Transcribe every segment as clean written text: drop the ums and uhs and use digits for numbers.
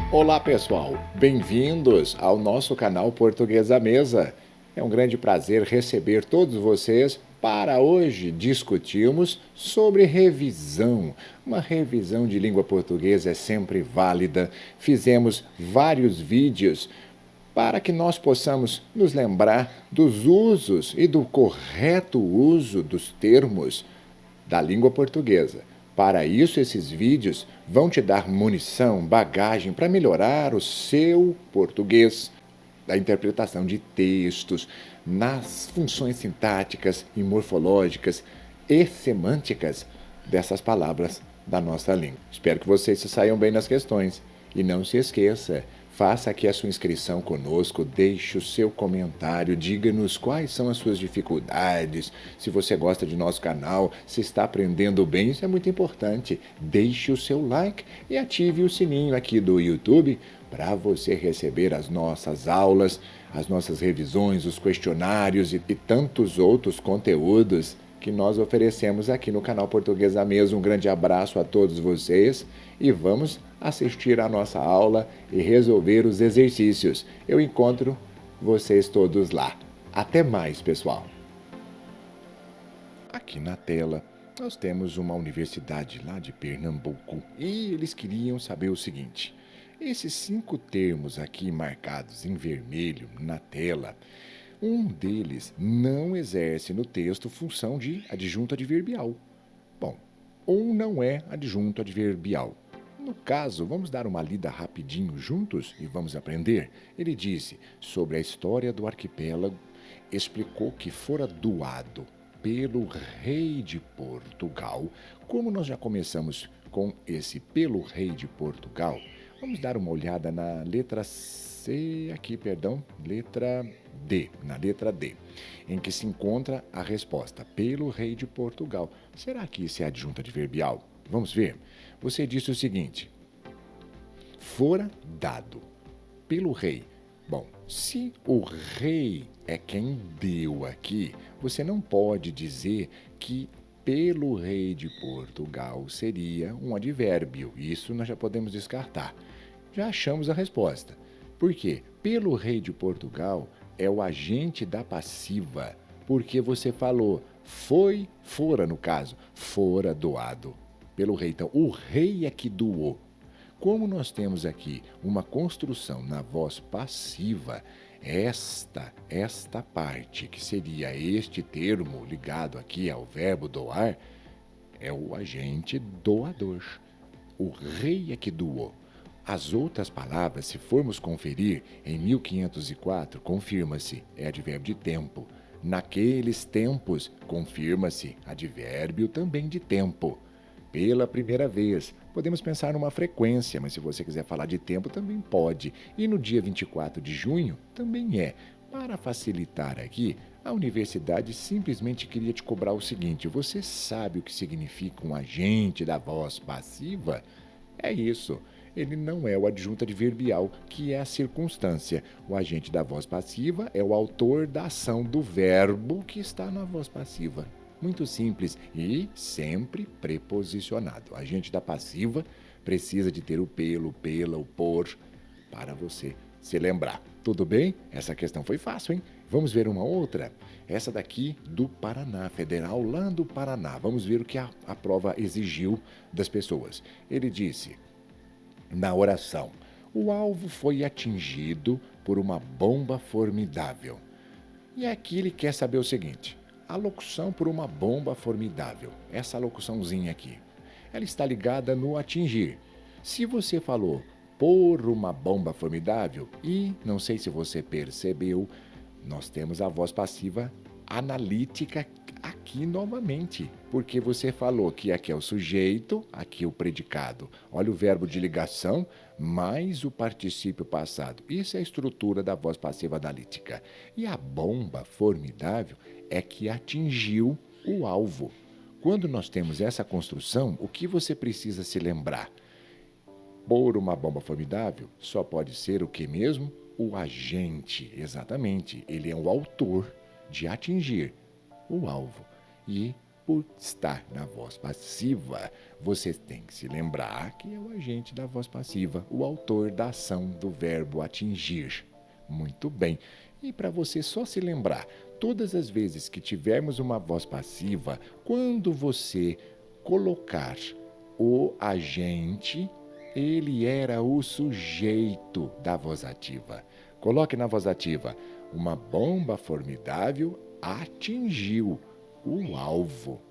Olá pessoal, bem-vindos ao nosso canal Português à Mesa. É um grande prazer receber todos vocês para hoje discutirmos sobre revisão. Uma revisão de língua portuguesa é sempre válida. Fizemos vários vídeos para que nós possamos nos lembrar dos usos e do correto uso dos termos da língua portuguesa. Para isso, esses vídeos vão te dar munição, bagagem para melhorar o seu português, da interpretação de textos, nas funções sintáticas e morfológicas e semânticas dessas palavras da nossa língua. Espero que vocês se saiam bem nas questões. E não se esqueça, faça aqui a sua inscrição conosco, deixe o seu comentário, diga-nos quais são as suas dificuldades, se você gosta de nosso canal, se está aprendendo bem, isso é muito importante. Deixe o seu like e ative o sininho aqui do YouTube para você receber as nossas aulas, as nossas revisões, os questionários e tantos outros conteúdos que nós oferecemos aqui no canal Português à Mesa. Um grande abraço a todos vocês e vamos assistir a nossa aula e resolver os exercícios. Eu encontro vocês todos lá. Até mais, pessoal! Aqui na tela nós temos uma universidade lá de Pernambuco e eles queriam saber o seguinte: esses 5 termos aqui marcados em vermelho na tela, um deles não exerce no texto função de adjunto adverbial. Bom, um não é adjunto adverbial. No caso, vamos dar uma lida rapidinho juntos e vamos aprender. Ele disse sobre a história do arquipélago, explicou que fora doado pelo rei de Portugal. Como nós já começamos com esse pelo rei de Portugal, vamos dar uma olhada na letra C aqui, perdão, letra D, na letra D, em que se encontra a resposta, pelo rei de Portugal. Será que isso é adjunto adverbial? Vamos ver. Você disse o seguinte: fora dado pelo rei. Bom, se o rei é quem deu aqui, você não pode dizer que pelo rei de Portugal seria um advérbio. Isso nós já podemos descartar. Já achamos a resposta. Por quê? Pelo rei de Portugal é o agente da passiva, porque você falou foi, fora no caso, fora doado pelo rei. Então, o rei é que doou. Como nós temos aqui uma construção na voz passiva, esta parte, que seria este termo ligado aqui ao verbo doar, é o agente doador. O rei é que doou. As outras palavras, se formos conferir, em 1504, confirma-se, é advérbio de tempo. Naqueles tempos, confirma-se, advérbio também de tempo. Pela primeira vez, podemos pensar numa frequência, mas se você quiser falar de tempo, também pode. E no dia 24 de junho, também é. Para facilitar aqui, a universidade simplesmente queria te cobrar o seguinte: você sabe o que significa um agente da voz passiva? É isso. Ele não é o adjunto adverbial, que é a circunstância. O agente da voz passiva é o autor da ação do verbo que está na voz passiva. Muito simples e sempre preposicionado. O agente da passiva precisa de ter o pelo, pela, o por, para você se lembrar. Tudo bem? Essa questão foi fácil, hein? Vamos ver uma outra? Essa daqui do Paraná, Federal, lá do Paraná. Vamos ver o que a prova exigiu das pessoas. Ele disse: na oração, o alvo foi atingido por uma bomba formidável. E aqui ele quer saber o seguinte: a locução por uma bomba formidável, essa locuçãozinha aqui, ela está ligada no atingir. Se você falou por uma bomba formidável, e não sei se você percebeu, nós temos a voz passiva analítica aqui novamente, porque você falou que aqui é o sujeito, aqui o predicado. Olha o verbo de ligação mais o particípio passado. Isso é a estrutura da voz passiva analítica. E a bomba formidável é que atingiu o alvo. Quando nós temos essa construção, o que você precisa se lembrar? Por uma bomba formidável, só pode ser o que mesmo? O agente, exatamente. Ele é o autor de atingir o alvo. E por estar na voz passiva, você tem que se lembrar que é o agente da voz passiva, o autor da ação do verbo atingir. Muito bem. E para você só se lembrar, todas as vezes que tivermos uma voz passiva, quando você colocar o agente, ele era o sujeito da voz ativa. Coloque na voz ativa: uma bomba formidável atingiu o alvo.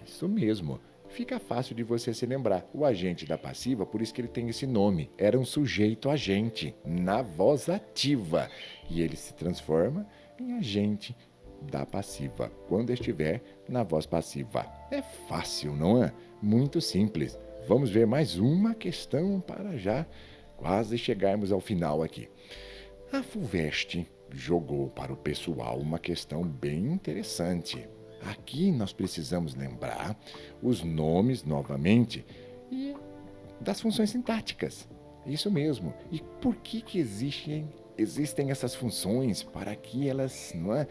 Isso mesmo. Fica fácil de você se lembrar. O agente da passiva, por isso que ele tem esse nome, era um sujeito agente na voz ativa. E ele se transforma em agente da passiva quando estiver na voz passiva. É fácil, não é? Muito simples. Vamos ver mais uma questão para já quase chegarmos ao final aqui. A FUVEST jogou para o pessoal uma questão bem interessante. Aqui nós precisamos lembrar os nomes novamente e das funções sintáticas. Isso mesmo. E por que existem essas funções? Para que elas, não é?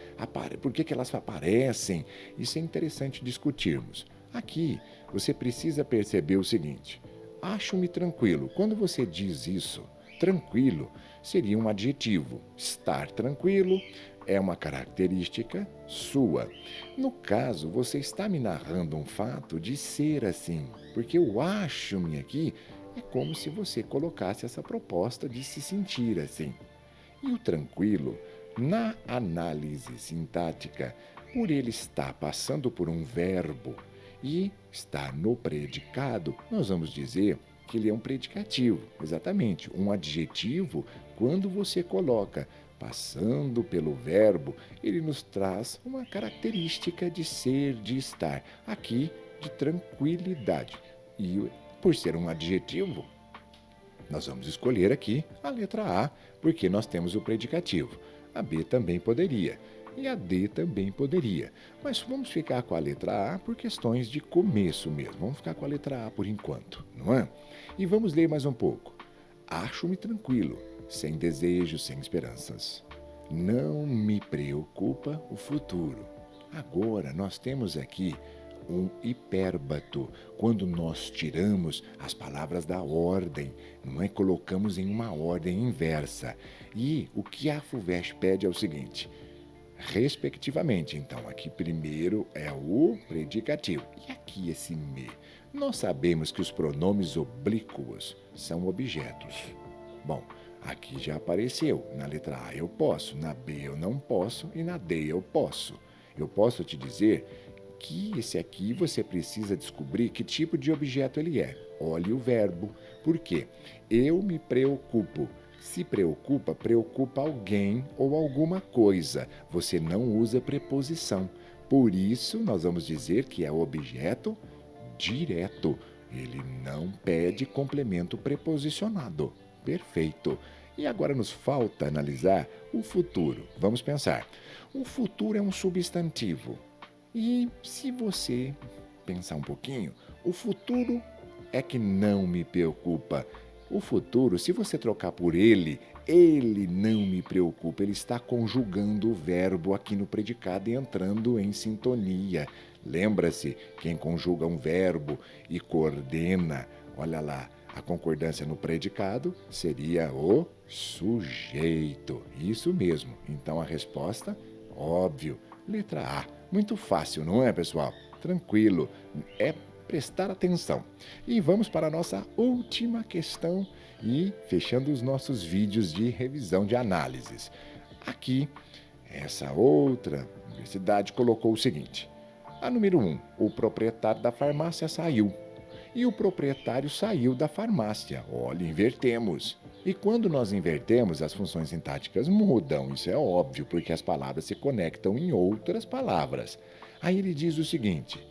Por que elas aparecem? Isso é interessante discutirmos. Aqui você precisa perceber o seguinte: acho-me tranquilo. Quando você diz isso, tranquilo seria um adjetivo. Estar tranquilo é uma característica sua. No caso, você está me narrando um fato de ser assim, porque o acho-me aqui é como se você colocasse essa proposta de se sentir assim. E o tranquilo, na análise sintática, por ele estar passando por um verbo e estar no predicado, nós vamos dizer que ele é um predicativo, exatamente, um adjetivo. Quando você coloca passando pelo verbo, ele nos traz uma característica de ser, de estar, aqui de tranquilidade. E por ser um adjetivo, nós vamos escolher aqui a letra A, porque nós temos o predicativo. A B também poderia. E a D também poderia. Mas vamos ficar com a letra A por questões de começo mesmo. Vamos ficar com a letra A por enquanto, não é? E vamos ler mais um pouco. Acho-me tranquilo, sem desejos, sem esperanças. Não me preocupa o futuro. Agora nós temos aqui um hipérbato, quando nós tiramos as palavras da ordem, não é? Colocamos em uma ordem inversa. E o que a FUVEST pede é o seguinte: respectivamente. Então, aqui primeiro é o predicativo. E aqui esse me. Nós sabemos que os pronomes oblíquos são objetos. Bom, aqui já apareceu. Na letra A eu posso, na B eu não posso e na D eu posso. Eu posso te dizer que esse aqui você precisa descobrir que tipo de objeto ele é. Olhe o verbo. Por quê? Eu me preocupo. Se preocupa, preocupa alguém ou alguma coisa. Você não usa preposição. Por isso, nós vamos dizer que é objeto direto. Ele não pede complemento preposicionado. Perfeito. E agora nos falta analisar o futuro. Vamos pensar. O futuro é um substantivo. E se você pensar um pouquinho, o futuro é que não me preocupa. O futuro, se você trocar por ele não me preocupa. Ele está conjugando o verbo aqui no predicado e entrando em sintonia. Lembra-se, quem conjuga um verbo e coordena, olha lá, a concordância no predicado seria o sujeito. Isso mesmo. Então a resposta, óbvio, letra A. Muito fácil, não é, pessoal? Tranquilo. É prestar atenção. E vamos para a nossa última questão e fechando os nossos vídeos de revisão de análises. Aqui, essa outra universidade colocou o seguinte: a número 1, o proprietário da farmácia saiu. E o proprietário saiu da farmácia. Olha, invertemos. E quando nós invertemos, as funções sintáticas mudam. Isso é óbvio, porque as palavras se conectam em outras palavras. Aí ele diz o seguinte: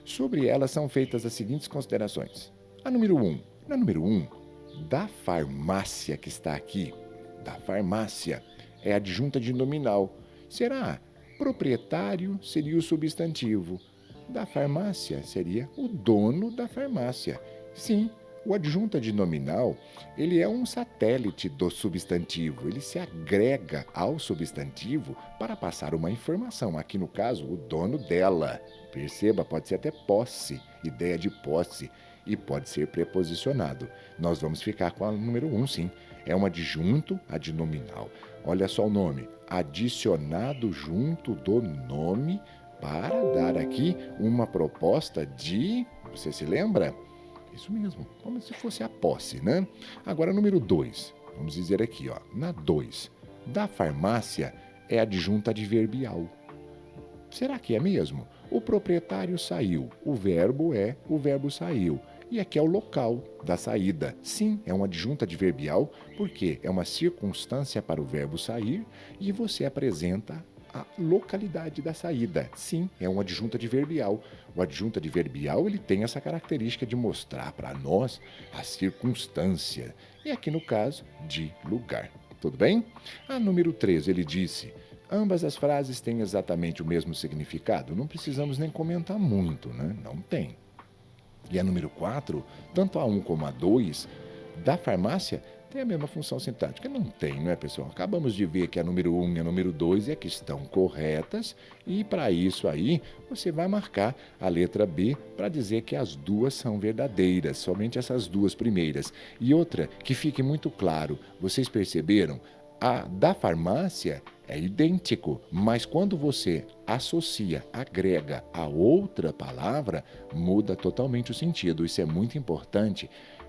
sobre elas são feitas as seguintes considerações. A número 1. Na número 1, da farmácia que está aqui, da farmácia, é adjunta de nominal. Será? Proprietário seria o substantivo. Da farmácia seria o dono da farmácia. Sim, O adjunto adnominal, ele é um satélite do substantivo, ele se agrega ao substantivo para passar uma informação, aqui no caso, o dono dela. Perceba, pode ser até posse, ideia de posse, e pode ser preposicionado. Nós vamos ficar com a número 1, sim. É um adjunto adnominal. Olha só o nome, adicionado junto do nome para dar aqui uma proposta de... Você se lembra? Isso mesmo, como se fosse a posse, né? Agora, número 2. Vamos dizer aqui, ó, na 2. Da farmácia é adjunto adverbial. Será que é mesmo? O proprietário saiu. O verbo saiu. E aqui é o local da saída. Sim, é um adjunto adverbial, porque é uma circunstância para o verbo sair e você apresenta a localidade da saída. Sim, é um adjunto adverbial. O adjunto adverbial ele tem essa característica de mostrar para nós a circunstância. E aqui no caso, de lugar. Tudo bem? A número 3, ele disse... Ambas as frases têm exatamente o mesmo significado? Não precisamos nem comentar muito, né? Não tem. E a número 4, tanto a 1 como a 2, da farmácia, tem a mesma função sintática? Não tem, não é, pessoal? Acabamos de ver que a número 1 e a número 2 é que estão corretas e para isso aí você vai marcar a letra B para dizer que as duas são verdadeiras, somente essas duas primeiras. E outra, que fique muito claro, vocês perceberam? A da farmácia é idêntico, mas quando você associa, agrega a outra palavra, muda totalmente o sentido. Isso é muito importante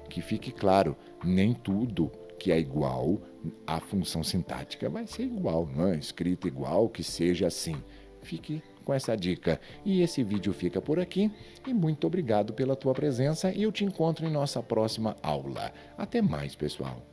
que fique claro. Nem tudo que é igual à função sintática vai ser igual, não é? Escrito igual, que seja assim. Fique com essa dica. E esse vídeo fica por aqui. E muito obrigado pela tua presença e eu te encontro em nossa próxima aula. Até mais, pessoal.